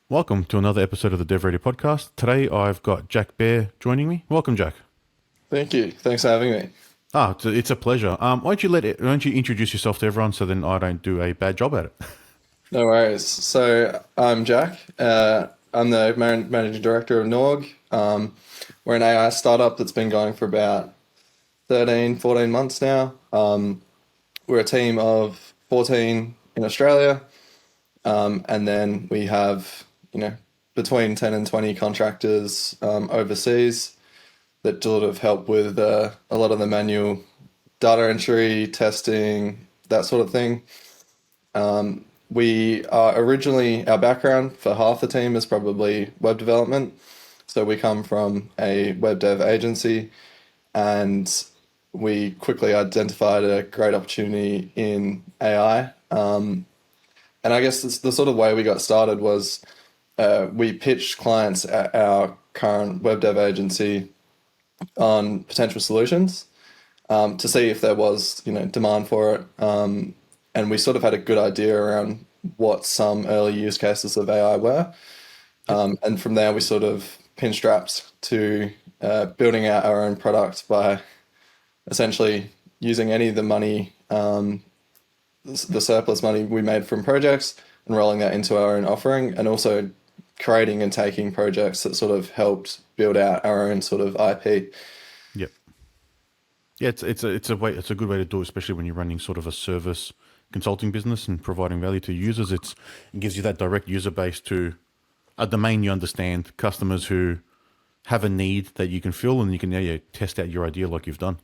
Welcome to another episode of the DevReady Podcast. Today I've got Jack Bear joining me. Welcome, Jack. Thank you. Thanks for having me. It's a pleasure. Why don't you introduce yourself to everyone so then I don't do a bad job at it? No worries. So I'm Jack. I'm the managing director of Norg. We're an AI startup that's been going for about 13, 14 months now. We're a team of 14 in Australia. And then we have, between 10 and 20 contractors overseas that sort of help with a lot of the manual data entry, testing, that sort of thing. We are originally, our background for half the team is probably web development. So we come from a web dev agency and we quickly identified a great opportunity in AI. And I guess the sort of way we got started was we pitched clients at our current web dev agency on potential solutions to see if there was, demand for it. And we sort of had a good idea around what some early use cases of AI were. And from there, we sort of pinstrapped to building out our own product by essentially using any of the money, the surplus money we made from projects and rolling that into our own offering, and also creating and taking projects that sort of helped build out our own sort of IP. Yep. Yeah, it's a good way to do it, especially when you're running sort of a service consulting business and providing value to users. It gives you that direct user base to a domain you understand, customers who have a need that you can fill, and you can test out your idea like you've done.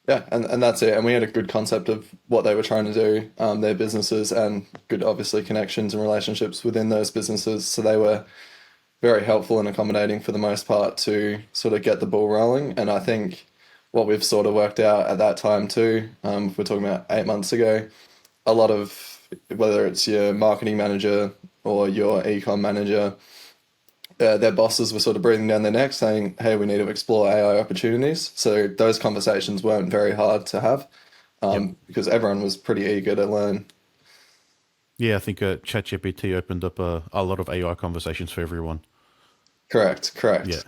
Yeah, and that's it. And we had a good concept of what they were trying to do, their businesses, and good, obviously, connections and relationships within those businesses. So they were very helpful and accommodating for the most part to sort of get the ball rolling. And I think what we've sort of worked out at that time too, if we're talking about 8 months ago, a lot of, whether it's your marketing manager or your ecom manager, their bosses were sort of breathing down their neck saying, hey, we need to explore AI opportunities. So those conversations weren't very hard to have Yep. because everyone was pretty eager to learn. Yeah, I think ChatGPT opened up a lot of AI conversations for everyone. Correct, Yeah. correct.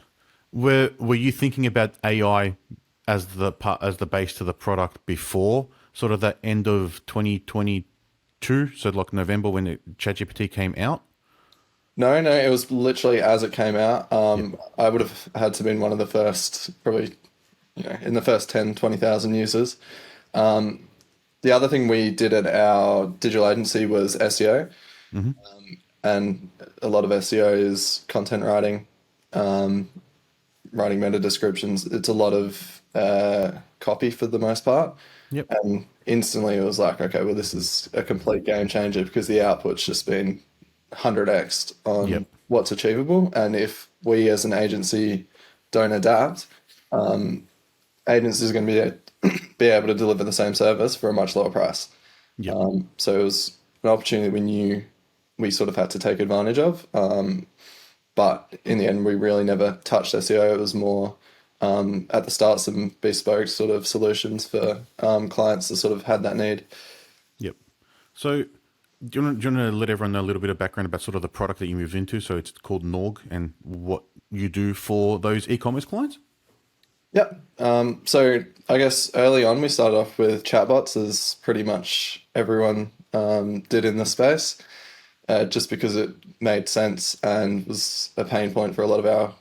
Were you thinking about AI as the base to the product before sort of that end of 2022, so like November when ChatGPT came out? No, no, it was literally as it came out. Yep. I would have had to been one of the first, probably, in the first 10, 20,000 users. The other thing we did at our digital agency was SEO, Hmm. and a lot of SEO is content writing, writing meta descriptions. It's a lot of copy for the most part. Yep. And instantly it was like, okay, well, this is a complete game changer because the output's just been 100x Yep. on what's achievable. And if we as an agency don't adapt, agencies are going to be able to deliver the same service for a much lower price. Yep. So it was an opportunity we knew we sort of had to take advantage of. But in the end, we really never touched SEO. It was more at the start some bespoke sort of solutions for clients that sort of had that need. Yep. So, do you want to let everyone know a little bit of background about sort of the product that you moved into? So it's called Norg, and what you do for those e-commerce clients? Yep. So I guess early on we started off with chatbots, as pretty much everyone did in the space, just because it made sense and was a pain point for a lot of our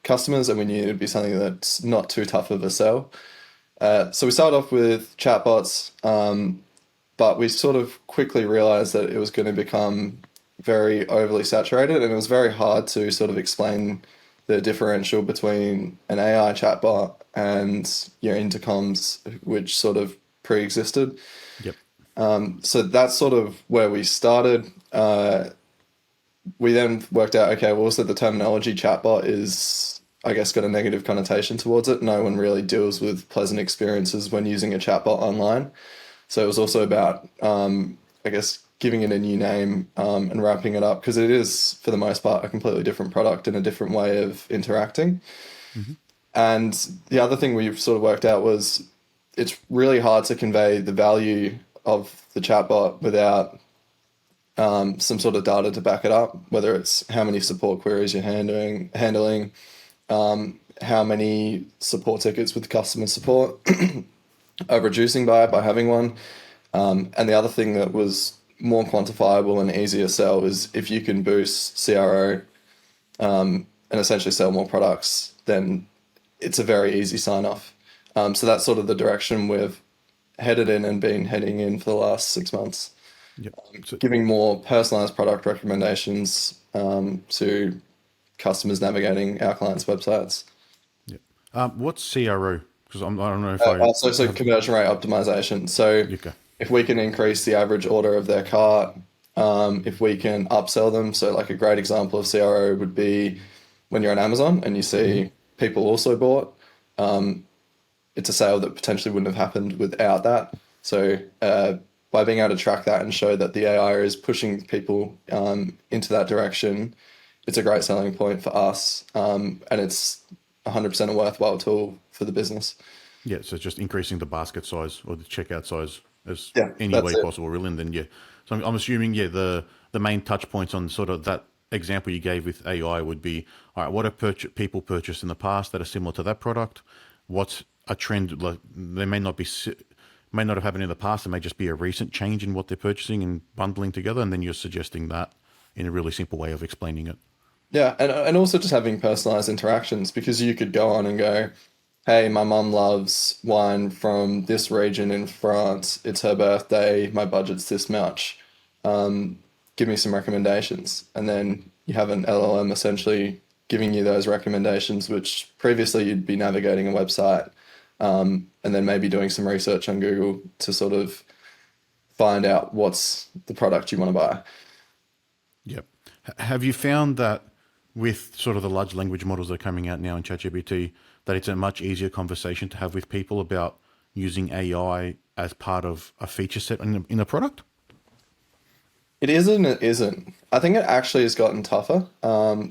customers, and we knew it'd be something that's not too tough of a sell. So we started off with chatbots, but we sort of quickly realized that it was going to become very overly saturated, and it was very hard to sort of explain the differential between an AI chatbot and your intercoms, which sort of pre-existed. Yep. So that's sort of where we started. We then worked out, okay, well, also the terminology chatbot is, I guess, got a negative connotation towards it. No one really deals with pleasant experiences when using a chatbot online. So it was also about, I guess, giving it a new name and wrapping it up, because it is, for the most part, a completely different product and a different way of interacting. Hmm. And the other thing we've sort of worked out was it's really hard to convey the value of the chatbot without some sort of data to back it up, whether it's how many support queries you're handling, how many support tickets with customer support are reducing by having one. And the other thing that was more quantifiable and easier sell is if you can boost CRO and essentially sell more products, then it's a very easy sign off. So that's sort of the direction we've headed in and been heading in for the last 6 months, Yep. So, giving more personalized product recommendations to customers navigating our clients' websites. yep. What's CRO? Because I don't know if I So have. conversion rate optimization. So Okay. if we can increase the average order of their cart, if we can upsell them. So like a great example of CRO would be when you're on Amazon and you see people also bought, it's a sale that potentially wouldn't have happened without that. So by being able to track that and show that the AI is pushing people into that direction, it's a great selling point for us, and it's 100% a worthwhile tool for the business. Yeah, so just increasing the basket size or the checkout size as Yeah, any that's way it. possible, really. And then yeah, so I'm assuming the main touch points on sort of that example you gave with AI would be, all right, what have people purchased in the past that are similar to that product? What's a trend? Like they may not have happened in the past. It may just be a recent change in what they're purchasing and bundling together. And then you're suggesting that in a really simple way of explaining it. Yeah, and also just having personalized interactions because you could go on and go, hey, my mum loves wine from this region in France. It's her birthday. My budget's this much. Give me some recommendations. And then you have an LLM essentially giving you those recommendations, which previously you'd be navigating a website, and then maybe doing some research on Google to sort of find out what's the product you want to buy. Yep. Have you found that with sort of the large language models that are coming out now in ChatGPT, that it's a much easier conversation to have with people about using AI as part of a feature set in a product? It is and it isn't. I think it actually has gotten tougher.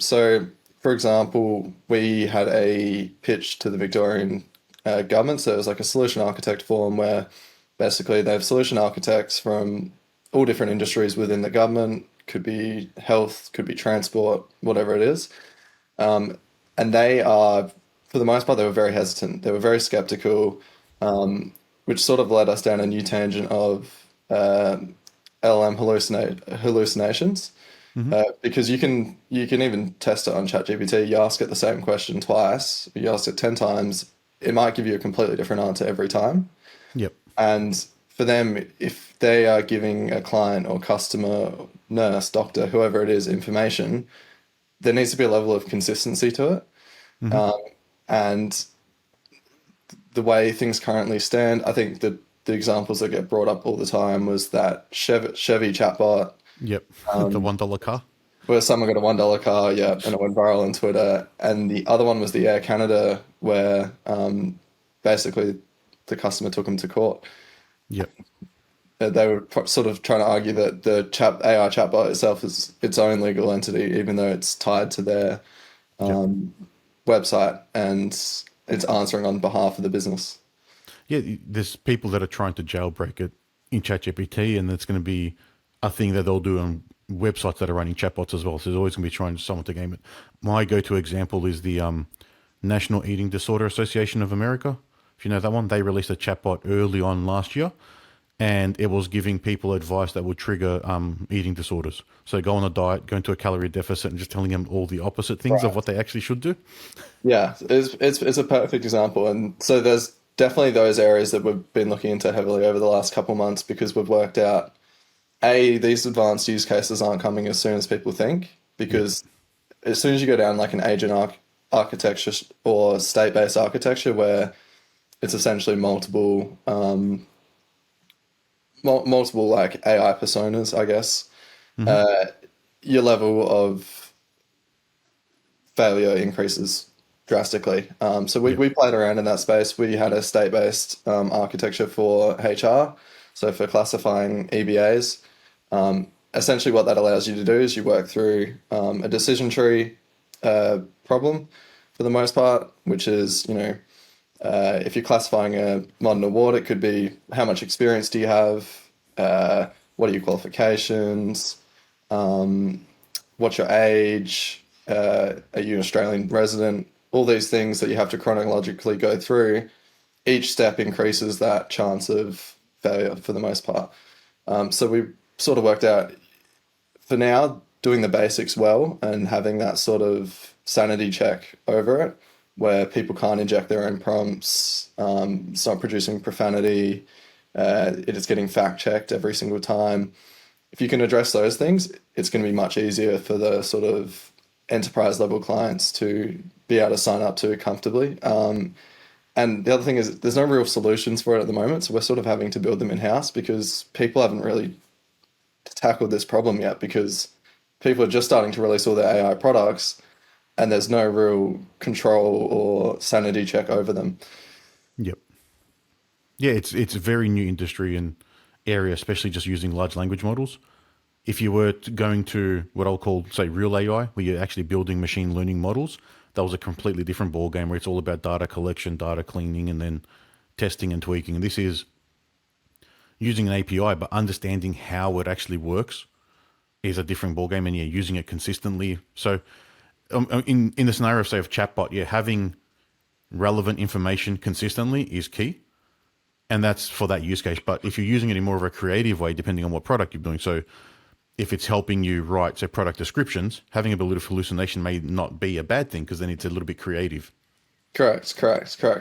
So, for example, we had a pitch to the Victorian government. So it was like a solution architect forum where basically they have solution architects from all different industries within the government. Could be health, could be transport, whatever it is. And they are, for the most part, they were very hesitant. They were very skeptical, which sort of led us down a new tangent of LLM hallucinations. Because you can even test it on ChatGPT. You ask it the same question twice, you ask it 10 times, it might give you a completely different answer every time. Yep. And for them, if they are giving a client or customer, nurse, doctor, whoever it is, information, there needs to be a level of consistency to it. And the way things currently stand, I think that the examples that get brought up all the time was that Chevy chatbot, Yep. The $1 car. where someone got a $1 car, yeah, and it went viral on Twitter. And the other one was the Air Canada, where basically the customer took them to court. Yep. They were sort of trying to argue that the AI chatbot itself is its own legal entity, even though it's tied to their Yep. website and it's answering on behalf of the business. Yeah, there's people that are trying to jailbreak it in ChatGPT, and it's going to be a thing that they'll do on websites that are running chatbots as well. So there's always going to be trying someone to game it. My go-to example is the National Eating Disorder Association of America. If you know that one, they released a chatbot early on last year, and it was giving people advice that would trigger eating disorders. So go on a diet, go into a calorie deficit, and just telling them all the opposite things of Right. what they actually should do. Yeah, it's a perfect example. And so there's definitely those areas that we've been looking into heavily over the last couple of months because we've worked out, A, these advanced use cases aren't coming as soon as people think, Yep. because as soon as you go down like an agent architecture or state-based architecture where it's essentially multiple like AI personas, I guess, uh, your level of failure increases drastically. So we, Yep. we played around in that space. We had a state-based architecture for HR, so for classifying EBAs. Essentially, what that allows you to do is you work through a decision tree problem for the most part, which is, if you're classifying a modern award, it could be how much experience do you have, what are your qualifications, what's your age, are you an Australian resident, all these things that you have to chronologically go through. Each step increases that chance of failure for the most part. So we sort of worked out, for now, doing the basics well and having that sort of sanity check over it, where people can't inject their own prompts, it's not producing profanity, it is getting fact checked every single time. If you can address those things, it's going to be much easier for the sort of enterprise level clients to be able to sign up to comfortably. And the other thing is there's no real solutions for it at the moment. So we're sort of having to build them in-house because people haven't really tackled this problem yet, because people are just starting to release all their AI products and there's no real control or sanity check over them. Yep. Yeah, it's a very new industry and area, especially just using large language models. If you were going to what I'll call, say, real AI, where you're actually building machine learning models, that was a completely different ballgame where it's all about data collection, data cleaning, and then testing and tweaking. And this is using an API, but understanding how it actually works is a different ballgame, and yeah, using it consistently. So, in the scenario of, say, of chatbot, yeah, having relevant information consistently is key, and that's for that use case. But if you're using it in more of a creative way, depending on what product you're doing, so if it's helping you write, say, product descriptions, having a bit of hallucination may not be a bad thing because then it's a little bit creative. Correct.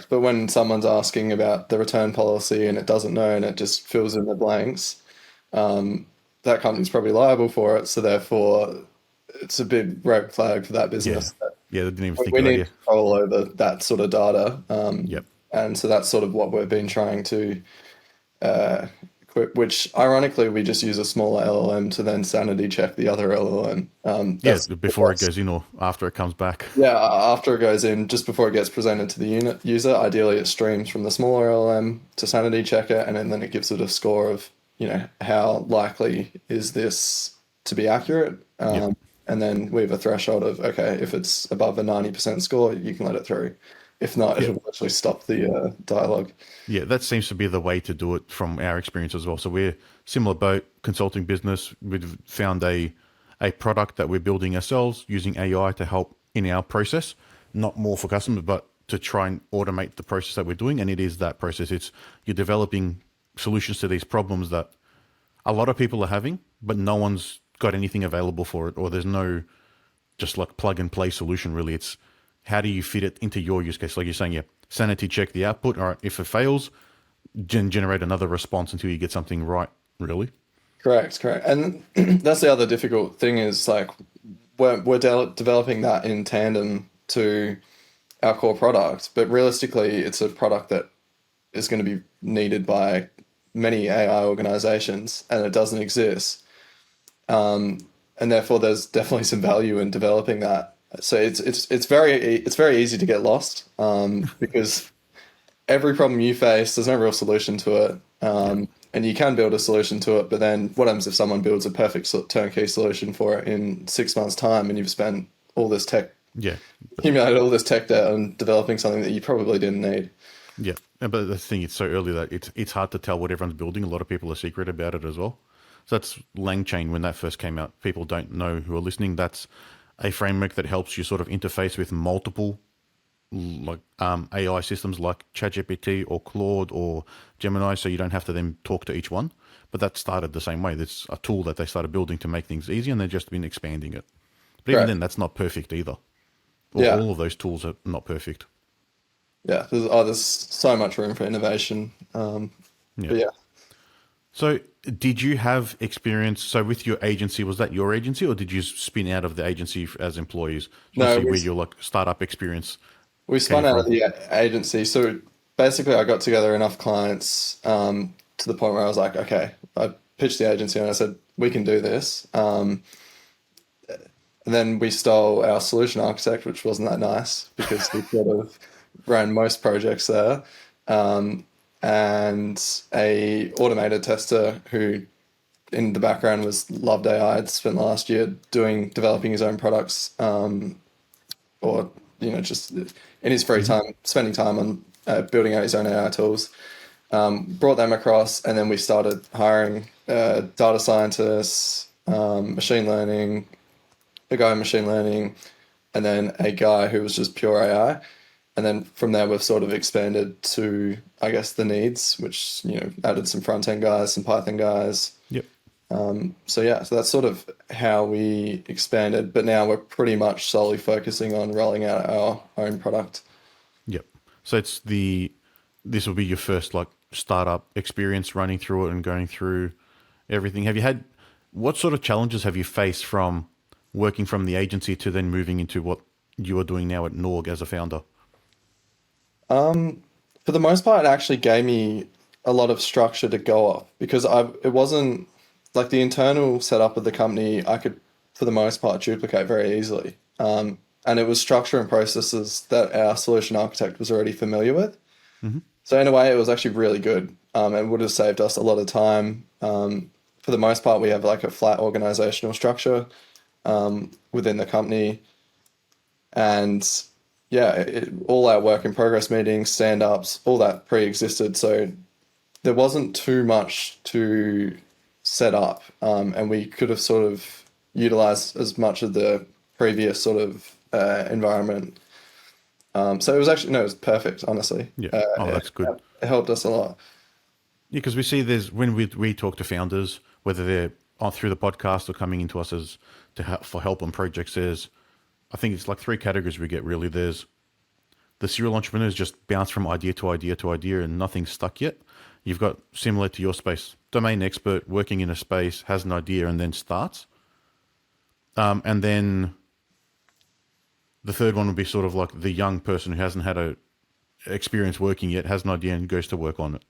But when someone's asking about the return policy and it doesn't know and it just fills in the blanks, that company's probably liable for it. So therefore, it's a big red flag for that Yeah, business. yeah, they didn't even think We of that. need Yeah, control over that sort of data. yep, And so that's sort of what we've been trying to equip, which ironically, we just use a smaller LLM to then sanity check the other LLM. yeah. That's the Before it best. goes in or after it comes back. Yeah, after it goes in, just before it gets presented to the user, ideally it streams from the smaller LLM to sanity check it, and then it gives it a score of, how likely is this to be accurate. Yep. And then we have a threshold of, okay, if it's above a 90% score, you can let it through. If not, Yeah, it'll actually stop the dialogue. yeah. That seems to be the way to do it from our experience as well. So we're similar boat consulting business. We've found a product that we're building ourselves using AI to help in our process, not more for customers, but to try and automate the process that we're doing. And it is that process. It's you're developing solutions to these problems that a lot of people are having, but no one's got anything available for it, or there's no just like plug and play solution really. It's how do you fit it into your use case? Like you're saying, yeah, sanity check the output. All right, if it fails, generate another response until you get something right, really. Correct. And that's the other difficult thing is like we're developing that in tandem to our core product, but realistically, it's a product that is going to be needed by many AI organizations, and it doesn't exist. And therefore, there's definitely some value in developing that. So it's very easy to get lost, because every problem you face, there's no real solution to it. Yeah. And you can build a solution to it, but then what happens if someone builds a perfect turnkey solution for it in 6 months' time, and you've spent all this tech, Yeah. accumulated all this tech debt on developing something that you probably didn't need. Yeah. But the thing, it's so early that it's hard to tell what everyone's building. A lot of people are secret about it as well. So that's LangChain when that first came out. People don't know who are listening. That's a framework that helps you sort of interface with multiple like AI systems like ChatGPT or Claude or Gemini, so you don't have to then talk to each one. But that started the same way. That's a tool that they started building to make things easy, and they've just been expanding it. But even Correct. then, that's not perfect either. Or Yeah. all of those tools are not perfect. Yeah. There's so much room for innovation. Yeah. But yeah. So, did you have experience? So, with your agency, was that your agency, or did you spin out of the agency as employees? Just want to No, see where your like startup experience we came spun out of from. the agency. So basically, I got together enough clients, to the point where I was like, okay, I pitched the agency and I said, we can do this. And then we stole our solution architect, which wasn't that nice because he sort of ran most projects there. And a automated tester who in the background was loved AI, had spent the last year developing his own products, or just in his free time, spending time on building out his own AI tools. Brought them across, and then we started hiring data scientists, machine learning, a guy in machine learning, and then a guy who was just pure AI. And then from there, we've sort of expanded to, I guess, the needs, which, added some front end guys, some Python guys. Yep. So that's sort of how we expanded. But now we're pretty much solely focusing on rolling out our own product. Yep. So this will be your first like startup experience running through it and going through everything. What sort of challenges have you faced from working from the agency to then moving into what you are doing now at Norg as a founder? For the most part, it actually gave me a lot of structure to go off because it wasn't like the internal setup of the company I could, for the most part, duplicate very easily. And it was structure and processes that our solution architect was already familiar with. Mm-hmm. So in a way, it was actually really good, and would have saved us a lot of time. For the most part, we have like a flat organizational structure within the company, and all our work in progress meetings, stand-ups, all that pre-existed. So there wasn't too much to set up, and we could have sort of utilized as much of the previous sort of environment. So it was actually, no, it was perfect, honestly. Yeah. That's good. It helped us a lot. Yeah, because we see when we talk to founders, whether they're on through the podcast or coming into us for help on projects, I think it's like three categories we get really. There's the serial entrepreneurs just bounce from idea to idea to idea and nothing's stuck yet. You've got, similar to your space, domain expert working in a space, has an idea and then starts. And then the third one would be sort of like the young person who hasn't had a experience working yet, has an idea and goes to work on it.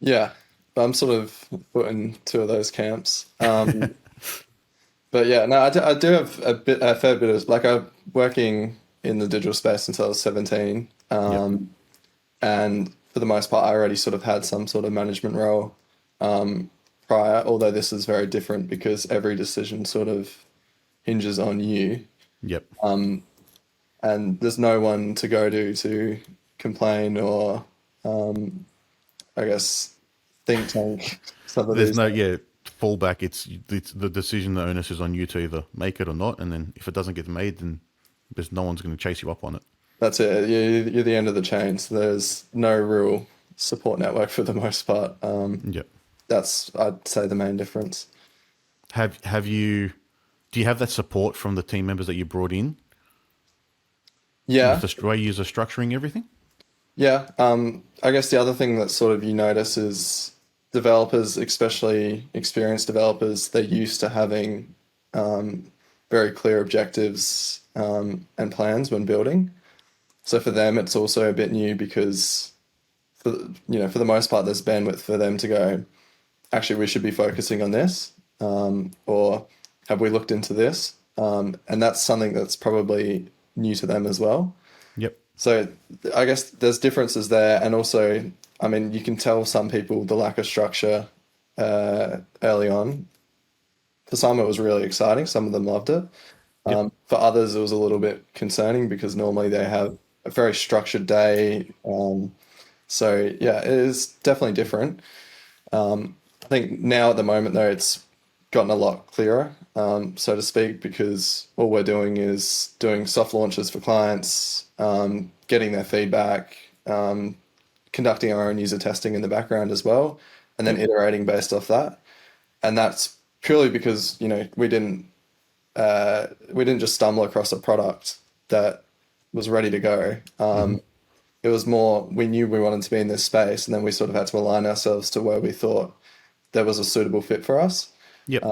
Yeah, I'm sort of put in two of those camps. But yeah, no, I do have a fair bit of, like, I'm working in the digital space since I was 17. And for the most part, I already sort of had some sort of management role prior, although this is very different because every decision sort of hinges on you. Yep. And there's no one to go to complain or, I guess, think tank. There's no fallback. It's the decision, the onus is on you to either make it or not. And then if it doesn't get made, then there's no one's going to chase you up on it. That's it. You're the end of the chain. So there's no real support network for the most part. That's, I'd say, the main difference. Do you have that support from the team members that you brought in? Yeah. With the way you are structuring everything? Yeah. I guess the other thing that sort of you notice is developers, especially experienced developers, they're used to having very clear objectives and plans when building. So for them, it's also a bit new because, for the most part, there's bandwidth for them to go, actually, we should be focusing on this, or have we looked into this? And that's something that's probably new to them as well. Yep. So I guess there's differences there. And also, I mean, you can tell some people the lack of structure early on. For some, it was really exciting. Some of them loved it. Yep. For others, it was a little bit concerning because normally they have a very structured day. So yeah, it is definitely different. I think now at the moment, though, it's gotten a lot clearer, so to speak, because all we're doing is doing soft launches for clients, getting their feedback, conducting our own user testing in the background as well, and then iterating based off that. And that's purely because, we didn't just stumble across a product that was ready to go. It was more, we knew we wanted to be in this space, and then we sort of had to align ourselves to where we thought there was a suitable fit for us. Yep.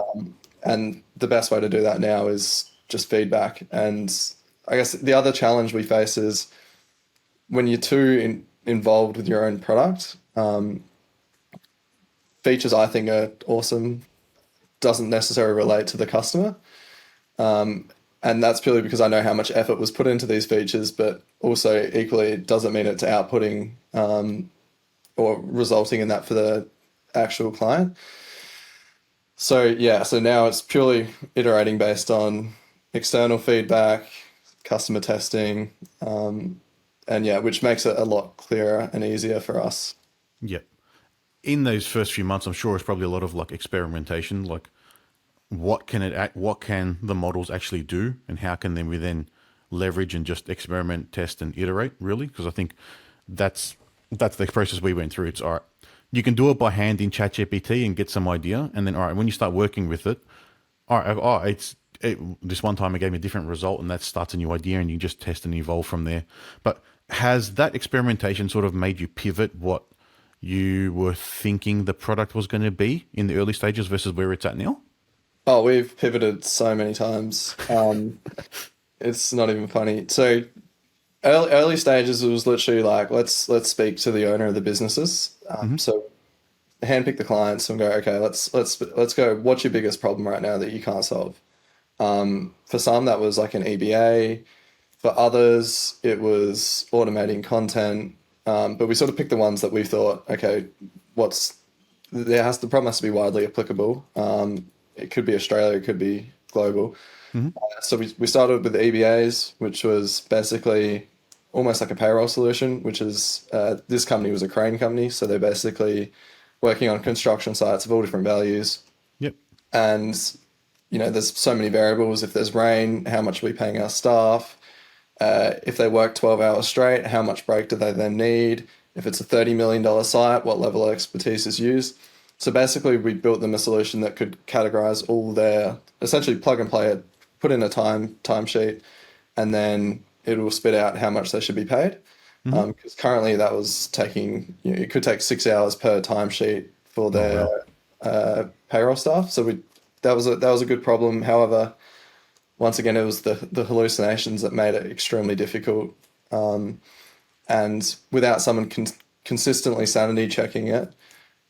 And the best way to do that now is just feedback. And I guess the other challenge we face is when you're too involved with your own product, features I think are awesome, doesn't necessarily relate to the customer. And that's purely because I know how much effort was put into these features, but also equally it doesn't mean it's outputting or resulting in that for the actual client. So now it's purely iterating based on external feedback, customer testing, which makes it a lot clearer and easier for us. Yep. In those first few months, I'm sure it's probably a lot of like experimentation. Like, what can the models actually do, and how can then we then leverage and just experiment, test, and iterate, really? Because I think that's that's the process we went through. It's all right. You can do it by hand in ChatGPT and get some idea, and then all right, when you start working with it, all right, this one time it gave me a different result, and that starts a new idea, and you just test and evolve from there. But has that experimentation sort of made you pivot what you were thinking the product was going to be in the early stages versus where it's at now? Oh, we've pivoted so many times. It's not even funny. So early stages, it was literally like let's speak to the owner of the businesses. Mm-hmm. So handpick the clients and go, okay, let's go. What's your biggest problem right now that you can't solve? For some, that was like an EBA. For others, it was automating content. But we sort of picked the ones that we thought, okay, the problem has to be widely applicable. It could be Australia, it could be global. Mm-hmm. So we started with the EBAs, which was basically almost like a payroll solution, which is this company was a crane company. So they're basically working on construction sites of all different values. Yep. And, there's so many variables. If there's rain, how much are we paying our staff? If they work 12 hours straight, how much break do they then need? If it's a $30 million site, what level of expertise is used? So basically, we built them a solution that could categorize all their, essentially plug and play it, put in a timesheet, and then it will spit out how much they should be paid. Mm-hmm. Because currently that was taking, it could take 6 hours per timesheet for their payroll staff. So that was a good problem. However, once again, it was the hallucinations that made it extremely difficult. And without someone consistently sanity checking it,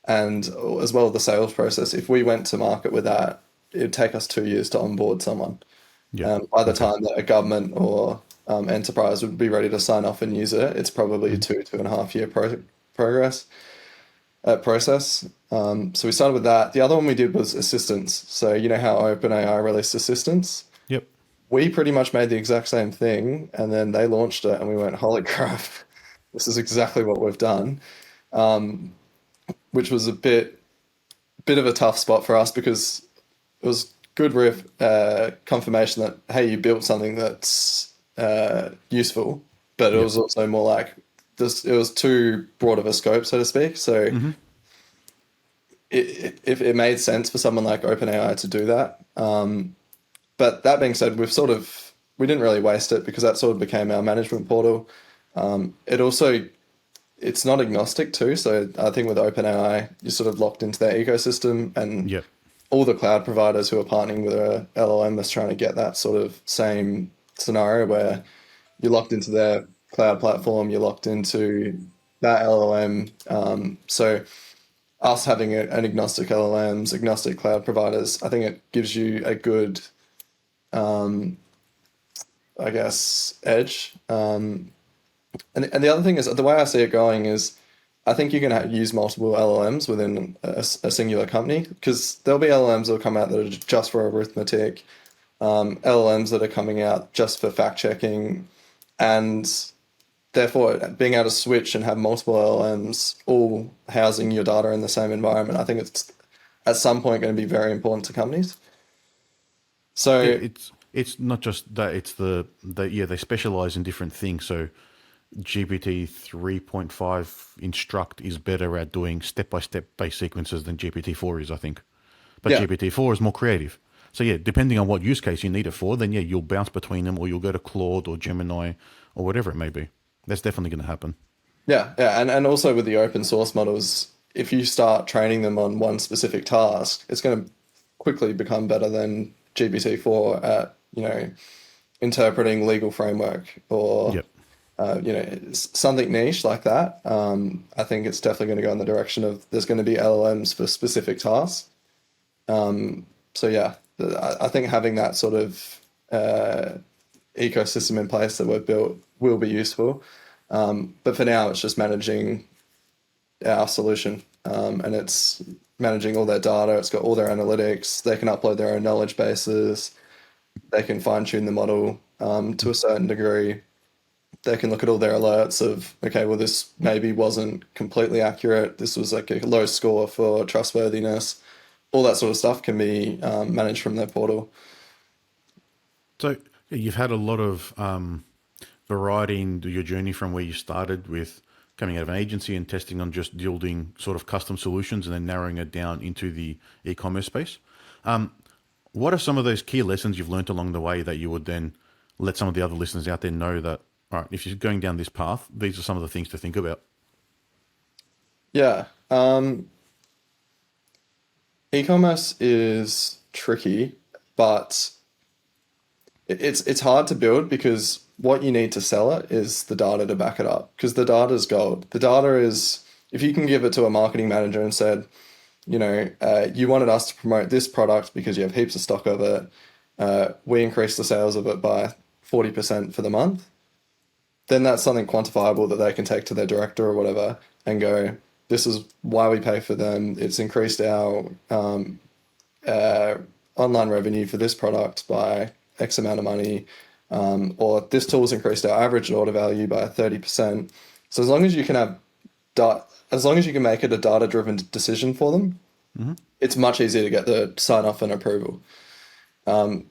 and as well as the sales process, if we went to market with that, it'd take us 2 years to onboard someone. Yeah. By the time that a government or enterprise would be ready to sign off and use it, it's probably a 2.5 year process. So we started with that. The other one we did was assistance. So you know how OpenAI released assistance? Yep. We pretty much made the exact same thing, and then they launched it, and we went, holy crap, this is exactly what we've done, which was a bit of a tough spot for us because it was good confirmation that, hey, you built something that's useful, but it was also more like this. It was too broad of a scope, so to speak. So if it made sense for someone like OpenAI to do that. But that being said, we didn't really waste it because that sort of became our management portal. It's not agnostic too. So I think with OpenAI, you're sort of locked into their ecosystem, and all the cloud providers who are partnering with a LLM is trying to get that sort of same scenario where you're locked into their cloud platform, you're locked into that LLM. So us having an agnostic LLMs, agnostic cloud providers, I think it gives you a good, edge. And the other thing is, the way I see it going is, I think you can use multiple LLMs within a singular company, because there'll be LLMs that will come out that are just for arithmetic, LLMs that are coming out just for fact checking, and therefore being able to switch and have multiple LLMs all housing your data in the same environment, I think it's at some point going to be very important to companies. So it's not just that, it's they specialize in different things. So GPT 3.5 Instruct is better at doing step-by-step base sequences than GPT-4 is, I think. But GPT-4 is more creative. So depending on what use case you need it for, then you'll bounce between them, or you'll go to Claude or Gemini or whatever it may be. That's definitely going to happen. Yeah. And also with the open source models, if you start training them on one specific task, it's going to quickly become better than GPT-4 at, interpreting legal framework or something niche like that. I think it's definitely going to go in the direction of there's going to be LLMs for specific tasks. I think having that sort of ecosystem in place that we've built will be useful. But for now, it's just managing our solution, and it's managing all their data. It's got all their analytics. They can upload their own knowledge bases. They can fine tune the model to a certain degree. They can look at all their alerts of, okay, well, this maybe wasn't completely accurate. This was like a low score for trustworthiness. all that sort of stuff can be managed from their portal. So you've had a lot of variety in your journey from where you started with coming out of an agency and testing on just building sort of custom solutions and then narrowing it down into the e-commerce space. What are some of those key lessons you've learned along the way that you would then let some of the other listeners out there know that, all right, if you're going down this path, these are some of the things to think about? Yeah. E-commerce is tricky, but it's hard to build because what you need to sell it is the data to back it up, because the data is gold. The data is, if you can give it to a marketing manager and said, you wanted us to promote this product because you have heaps of stock of it, we increased the sales of it by 40% for the month, then that's something quantifiable that they can take to their director or whatever and go, this is why we pay for them. It's increased our online revenue for this product by X amount of money, or this tool's increased our average order value by 30%. So as long as you can have as long as you can make it a data-driven decision for them, it's much easier to get the sign-off and approval. And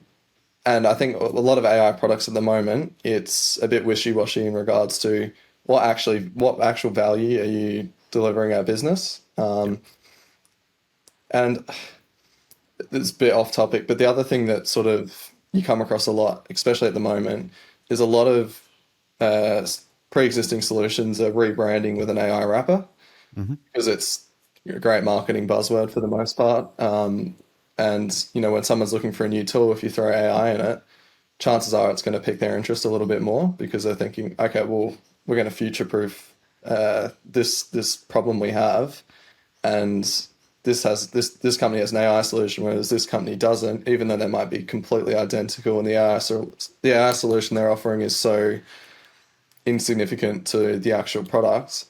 I think a lot of AI products at the moment, it's a bit wishy-washy in regards to what actual value are you delivering our business. And it's a bit off topic, but the other thing that sort of you come across a lot, especially at the moment, is a lot of pre-existing solutions are rebranding with an AI wrapper, because it's a great marketing buzzword for the most part. And when someone's looking for a new tool, if you throw AI in it, chances are it's going to pique their interest a little bit more, because they're thinking, okay, well, we're going to future-proof this problem we have, and this company has an AI solution, whereas this company doesn't, even though they might be completely identical. And the AI solution they're offering is so insignificant to the actual product.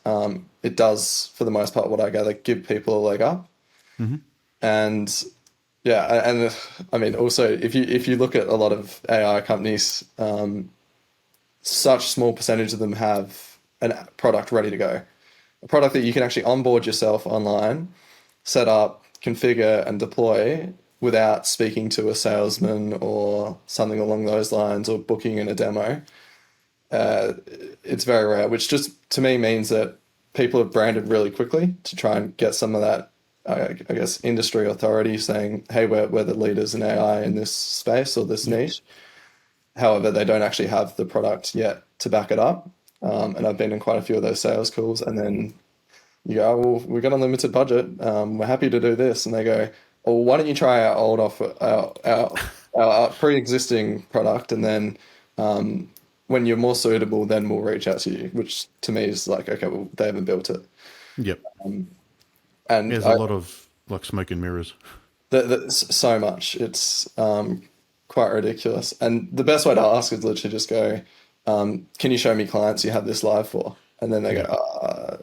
It does, for the most part, what I gather, give people a leg up. And yeah, and I mean, also, if you look at a lot of AI companies, such small percentage of them have a product ready to go, a product that you can actually onboard yourself online, set up, configure, and deploy without speaking to a salesman or something along those lines, or booking in a demo. It's very rare, which just to me means that people have branded really quickly to try and get some of that, I guess, industry authority saying, hey, we're the leaders in AI in this space or this niche. However, they don't actually have the product yet to back it up. And I've been in quite a few of those sales calls, and then you go, oh, well, we've got a limited budget. We're happy to do this. And they go, oh, why don't you try our old offer, our pre-existing product, and then when you're more suitable, then we'll reach out to you, which to me is like, okay, well, they haven't built it. Yep. And there's a lot of like smoke and mirrors. So much. It's quite ridiculous. And the best way to ask is literally just go, can you show me clients you have this live for? And then they go,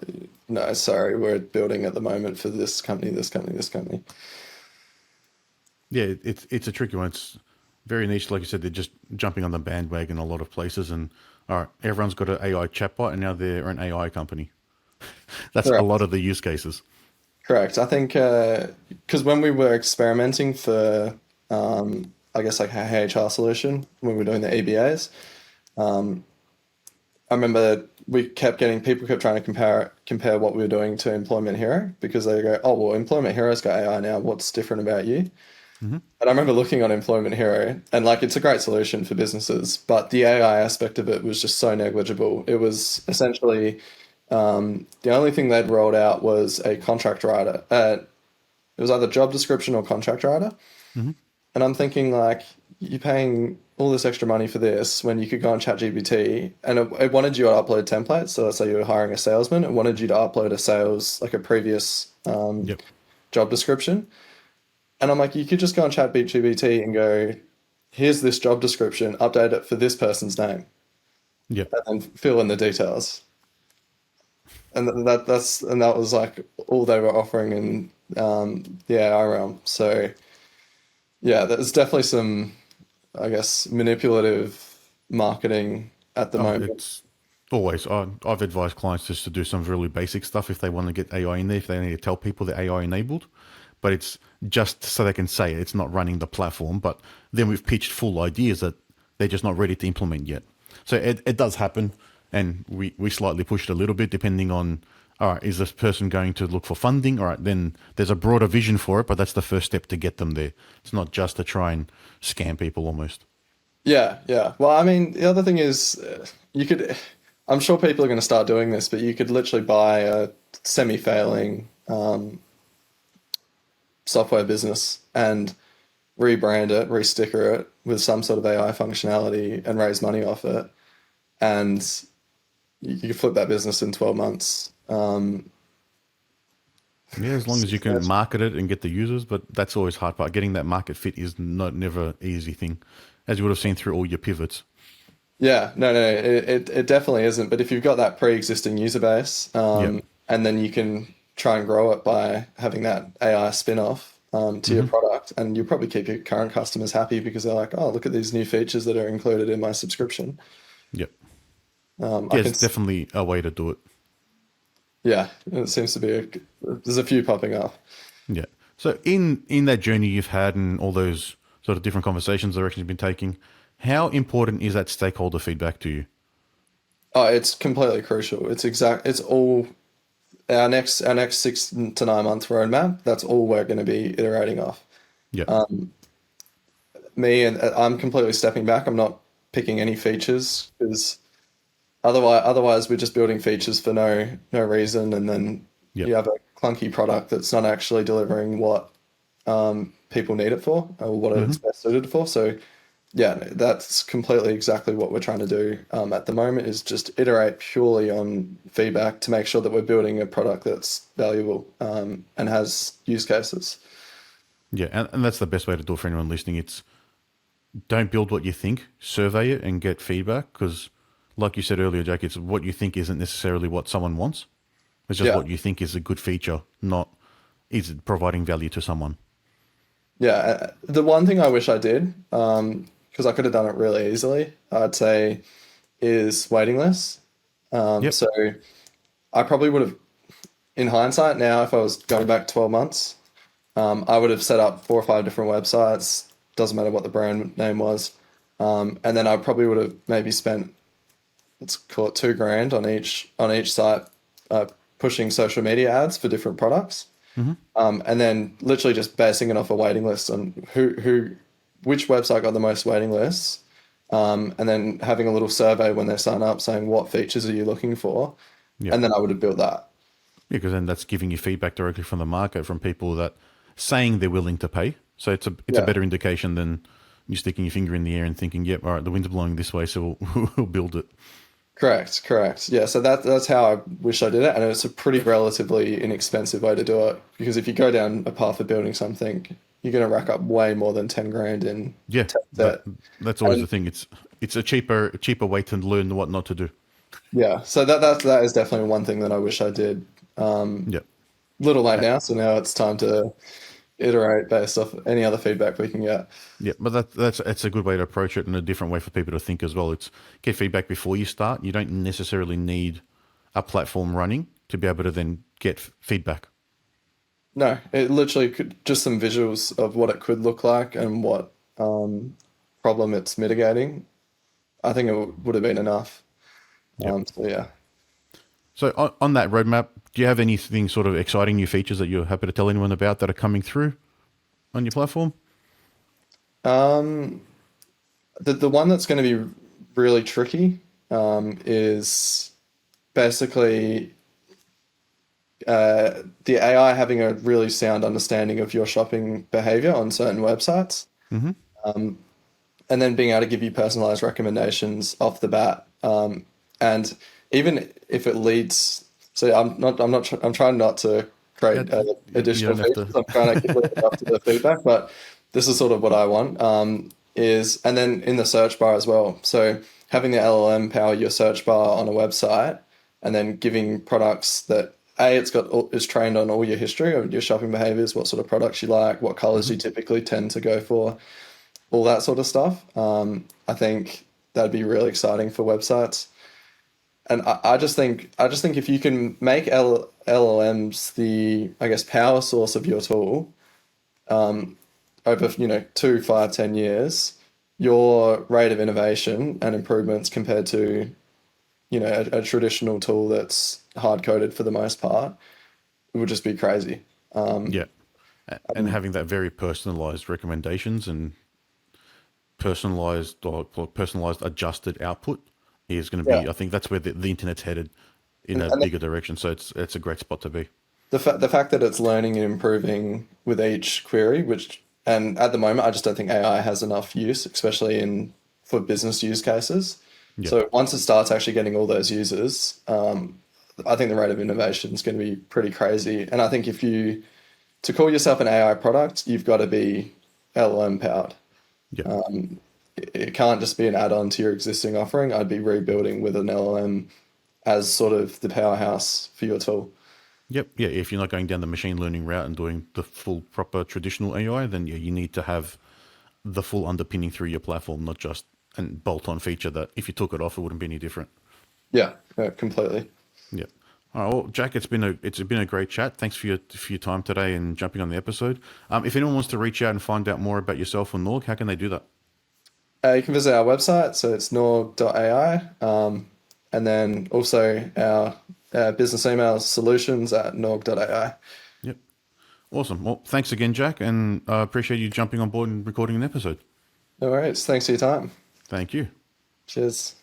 no, sorry, we're building at the moment for this company, this company, this company. Yeah, it's a tricky one. It's very niche. Like you said, they're just jumping on the bandwagon in a lot of places. And all right, everyone's got an AI chatbot, and now they're an AI company. That's Correct. a lot of the use cases. Correct. I think because when we were experimenting for, I guess, like a HR solution, when we were doing the EBAs, I remember people kept trying to compare what we were doing to Employment Hero, because they go, oh, well, Employment Hero's got AI now. What's different about you? And I remember looking on Employment Hero, and like, it's a great solution for businesses, but the AI aspect of it was just so negligible. It was essentially the only thing they'd rolled out was a contract writer. It was either job description or contract writer. And I'm thinking, like, you're paying all this extra money for this when you could go on ChatGPT, and it wanted you to upload templates. So let's say you were hiring a salesman, it wanted you to upload a previous job description. And I'm like, you could just go on ChatGPT and go, here's this job description, update it for this person's name. Yep. And fill in the details. And that was like all they were offering in the AI realm. So yeah, there's definitely some, I guess, manipulative marketing at the moment. It's always, I've advised clients just to do some really basic stuff if they want to get AI in there, if they need to tell people they're AI enabled. but it's just so they can say it's not running the platform. But then we've pitched full ideas that they're just not ready to implement yet. So it does happen, and we slightly push it a little bit depending on, all right, is this person going to look for funding? All right, then there's a broader vision for it, but that's the first step to get them there. It's not just to try and scam people almost. Yeah, yeah. Well, I mean, the other thing is you could, I'm sure people are going to start doing this, but you could literally buy a semi-failing software business and rebrand it, re-sticker it with some sort of AI functionality and raise money off it. And you could flip that business in 12 months. Yeah, as long as you can market it and get the users, but that's always hard part. Getting that market fit is never an easy thing, as you would have seen through all your pivots. Yeah, no, it definitely isn't. But if you've got that pre-existing user base, Yeah. and then you can try and grow it by having that AI spin-off to your product, and you'll probably keep your current customers happy because they're like, oh, look at these new features that are included in my subscription. Yep. I Yeah, can, it's definitely a way to do it. yeah, it seems to be there's a few popping up. Yeah. So in that journey you've had and all those sort of different conversations, directions you've been taking, how important is that stakeholder feedback to you? Oh, it's completely crucial. It's all our next 6 to 9 months roadmap. That's all we're going to be iterating off. Yeah. I'm completely stepping back. I'm not picking any features because otherwise we're just building features for no reason, and then Yep. you have a clunky product that's not actually delivering what people need it for or what it's best suited for. So yeah, that's completely exactly what we're trying to do at the moment, is just iterate purely on feedback to make sure that we're building a product that's valuable and has use cases. Yeah. And that's the best way to do it for anyone listening. It's don't build what you think, survey it and get feedback. Because like you said earlier, Jack, it's what you think isn't necessarily what someone wants. It's just Yeah, what you think is a good feature, not is it providing value to someone. yeah. The one thing I wish I did, because I could have done it really easily, I'd say, is waiting lists. Yep. So I probably would have, in hindsight now, if I was going back 12 months, I would have set up 4 or 5 different websites. Doesn't matter what the brand name was. And then I probably would have maybe spent, let's call it 2 grand on each site, pushing social media ads for different products. And then literally just basing it off a waiting list on which website got the most waiting lists. And then having a little survey when they sign up saying, what features are you looking for? Yep. And then I would have built that. Yeah, because then that's giving you feedback directly from the market, from people that saying they're willing to pay. So it's a Yeah. better indication than you sticking your finger in the air and thinking, yep, all right, the wind's blowing this way, so we'll build it. Correct. Yeah, so that's how I wish I did it, and it's a pretty relatively inexpensive way to do it, because if you go down a path of building something, you're going to rack up way more than 10 grand in Yeah, tech that debt. that's always And the thing. It's a cheaper way to learn what not to do. yeah, so that is definitely one thing that I wish I did. Yeah. Little late now, so now it's time to iterate based off any other feedback we can get. Yeah, but that's a good way to approach it, and a different way for people to think as well. It's get feedback before you start. You don't necessarily need a platform running to be able to then get feedback. No, it literally could just some visuals of what it could look like and what problem it's mitigating. I think it would have been enough. Yep. So yeah. So on that roadmap, do you have anything sort of exciting new features that you're happy to tell anyone about that are coming through on your platform? Um, the one that's going to be really tricky is basically the AI having a really sound understanding of your shopping behavior on certain websites, Mm-hmm. and then being able to give you personalized recommendations off the bat. And even if it leads, so I'm trying not to Yeah, create you additional don't have features. to. I'm trying to keep it up to the feedback, but this is sort of what I want. And then in the search bar as well. So having the LLM power your search bar on a website, and then giving products that is trained on all your history of your shopping behaviors, what sort of products you like, what colors you typically tend to go for, all that sort of stuff. I think that'd be really exciting for websites. And I just think if you can make LLMs the, I guess, power source of your tool, over 2, 5, 10 years, your rate of innovation and improvements compared to a traditional tool that's hard coded for the most part would just be crazy. Yeah. And having that very personalized recommendations and personalized adjusted output is going to Yeah, be, I think that's where the internet's headed in a and bigger direction. So it's a great spot to be. the fact that it's learning and improving with each query, and at the moment I just don't think AI has enough use, especially for business use cases. Yeah. So once it starts actually getting all those users, I think the rate of innovation is going to be pretty crazy. And I think to call yourself an AI product, you've got to be LLM powered. Yeah. It can't just be an add-on to your existing offering. I'd be rebuilding with an LLM as sort of the powerhouse for your tool. Yep. Yeah. If you're not going down the machine learning route and doing the full proper traditional AI, then yeah, you need to have the full underpinning through your platform, not just a bolt-on feature that if you took it off, it wouldn't be any different. Yeah, completely. Yeah. All right. Well, Jack, it's been a great chat. Thanks for your time today and jumping on the episode. If anyone wants to reach out and find out more about yourself or Norg, how can they do that? You can visit our website, so it's Norg.ai, and then also our business email solutions at Norg.ai. Yep. Awesome. Well, thanks again, Jack, and I appreciate you jumping on board and recording an episode. No worries. Thanks for your time. Thank you. Cheers.